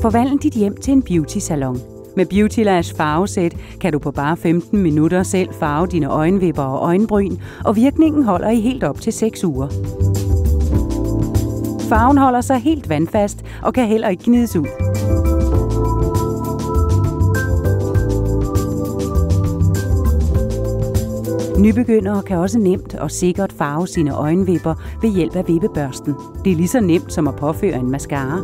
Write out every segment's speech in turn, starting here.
Forvandl dit hjem til en beauty-salon. Med Beauty Lash farvesæt kan du på bare 15 minutter selv farve dine øjenvipper og øjenbryn, og virkningen holder i helt op til 6 uger. Farven holder sig helt vandfast og kan heller ikke gnides ud. Nybegyndere kan også nemt og sikkert farve sine øjenvipper ved hjælp af vippebørsten. Det er lige så nemt som at påføre en mascara.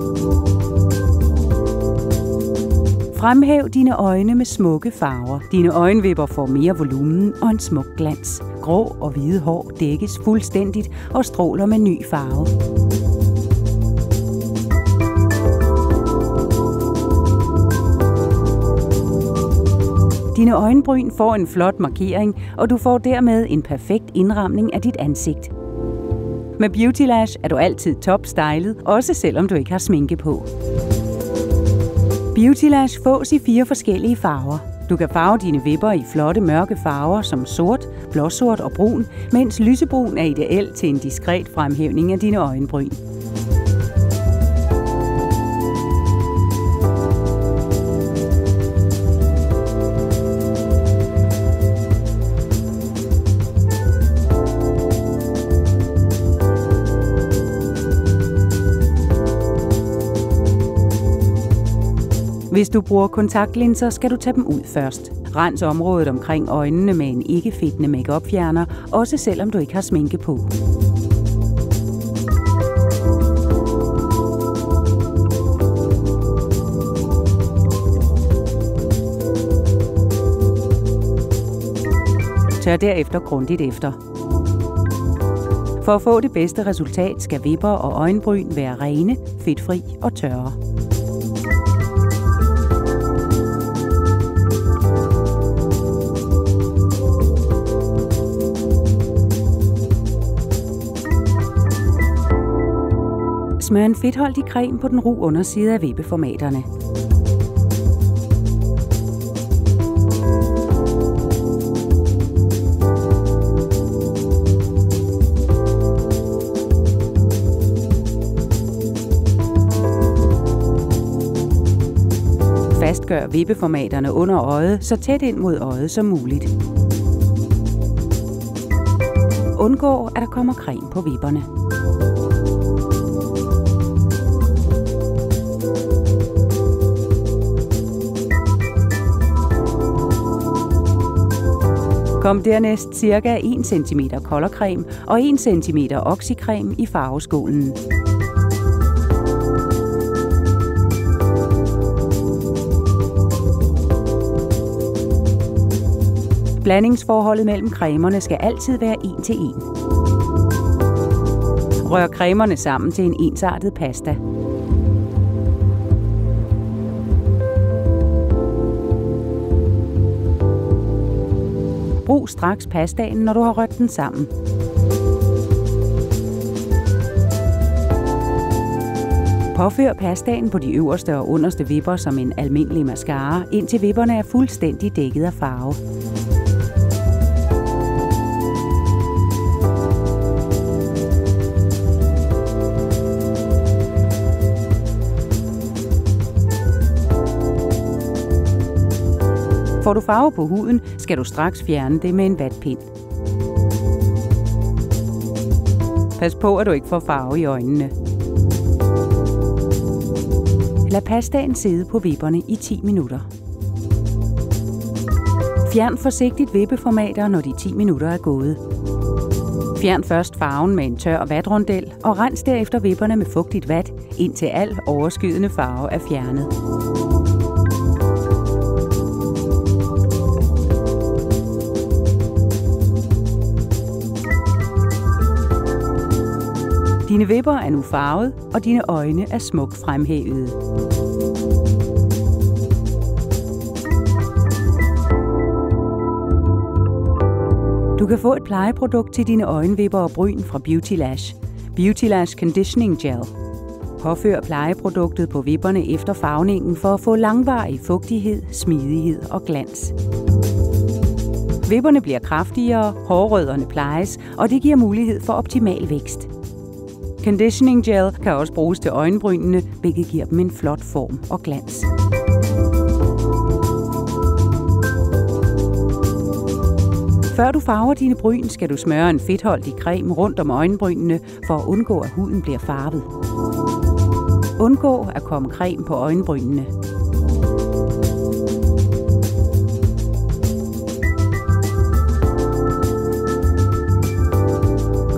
Fremhæv dine øjne med smukke farver. Dine øjenvipper får mere volumen og en smuk glans. Grå og hvide hår dækkes fuldstændigt og stråler med ny farve. Dine øjenbryn får en flot markering, og du får dermed en perfekt indramning af dit ansigt. Med Beauty Lash er du altid top-stylet, også selvom du ikke har sminke på. Beauty Lash fås i 4 forskellige farver. Du kan farve dine vipper i flotte mørke farver som sort, blåsort og brun, mens lysebrun er ideel til en diskret fremhævning af dine øjenbryn. Hvis du bruger kontaktlinser, skal du tage dem ud først. Rens området omkring øjnene med en ikke-fedtende make-up-fjerner, også selvom du ikke har sminke på. Tør derefter grundigt efter. For at få det bedste resultat skal vipper og øjenbryn være rene, fedtfri og tørre. Smør en fedtholdig creme på den ru underside af vippeformaterne. Fastgør vippeformaterne under øjet så tæt ind mod øjet som muligt. Undgå, at der kommer creme på vipperne. Kom dernæst ca. 1 cm colorcreme og 1 cm oxycreme i farveskålen. Blandingsforholdet mellem cremerne skal altid være 1:1. Rør cremerne sammen til en ensartet pasta. Brug straks pastaen, når du har rørt den sammen. Påfør pastaen på de øverste og underste vipper som en almindelig mascara, indtil vipperne er fuldstændig dækket af farve. Får du farve på huden, skal du straks fjerne det med en vatpind. Pas på, at du ikke får farve i øjnene. Lad pastaen sidde på vipperne i 10 minutter. Fjern forsigtigt vippeformater, når de 10 minutter er gået. Fjern først farven med en tør vatrondel, og rens derefter vipperne med fugtigt vat, indtil al overskydende farve er fjernet. Dine vipper er nu farvet, og dine øjne er smukt fremhævede. Du kan få et plejeprodukt til dine øjenvipper og bryn fra Beauty Lash. Beauty Lash Conditioning Gel. Påfør plejeproduktet på vipperne efter farvningen for at få langvarig fugtighed, smidighed og glans. Vipperne bliver kraftigere, hårrødderne plejes, og det giver mulighed for optimal vækst. Conditioning gel kan også bruges til øjenbrynene, hvilket giver dem en flot form og glans. Før du farver dine bryn, skal du smøre en fedtholdig creme rundt om øjenbrynene for at undgå, at huden bliver farvet. Undgå at komme creme på øjenbrynene.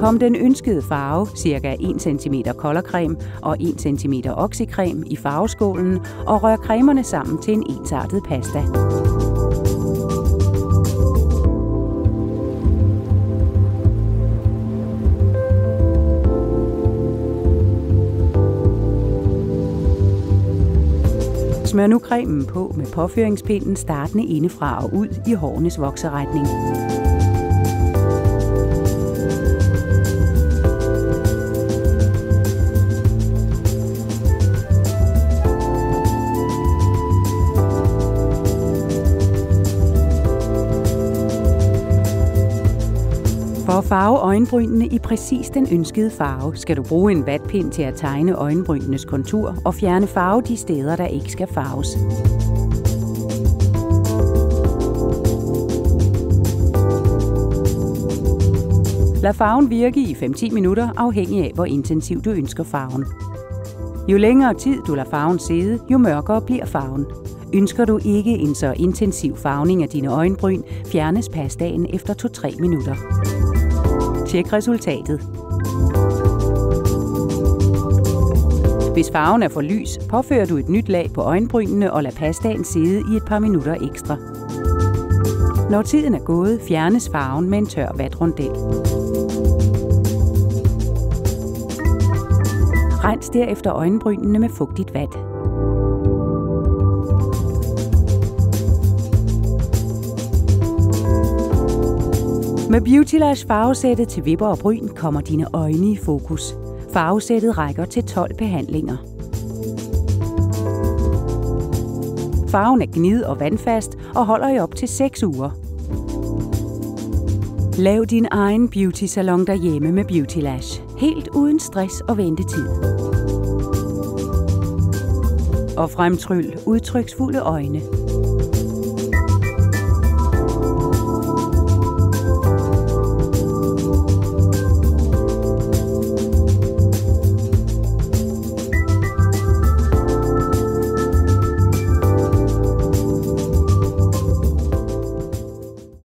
Kom den ønskede farve, ca. 1 cm colorcreme og 1 cm oxycreme i farveskålen og rør cremerne sammen til en ensartet pasta. Smør nu cremen på med påføringspinden startende indefra og ud i hårenes vokseretning. For at farve øjenbrynene i præcis den ønskede farve, skal du bruge en vatpind til at tegne øjenbrynenes kontur og fjerne farve de steder, der ikke skal farves. Lad farven virke i 5-10 minutter, afhængig af hvor intensiv du ønsker farven. Jo længere tid du lader farven sidde, jo mørkere bliver farven. Ønsker du ikke en så intensiv farvning af dine øjenbryn, fjernes pastaen efter 2-3 minutter. Tjek resultatet. Hvis farven er for lys, påfører du et nyt lag på øjenbrynene og lad pastaen sidde i et par minutter ekstra. Når tiden er gået, fjernes farven med en tør vatrondel. Rens derefter øjenbrynene med fugtigt vat. Med Beautylash farvesættet til vipper og bryn kommer dine øjne i fokus. Farvesættet rækker til 12 behandlinger. Farven er gnid og vandfast og holder i op til 6 uger. Lav din egen beauty-salon derhjemme med Beautylash. Helt uden stress og ventetid. Og fremtryl udtryksfulde øjne.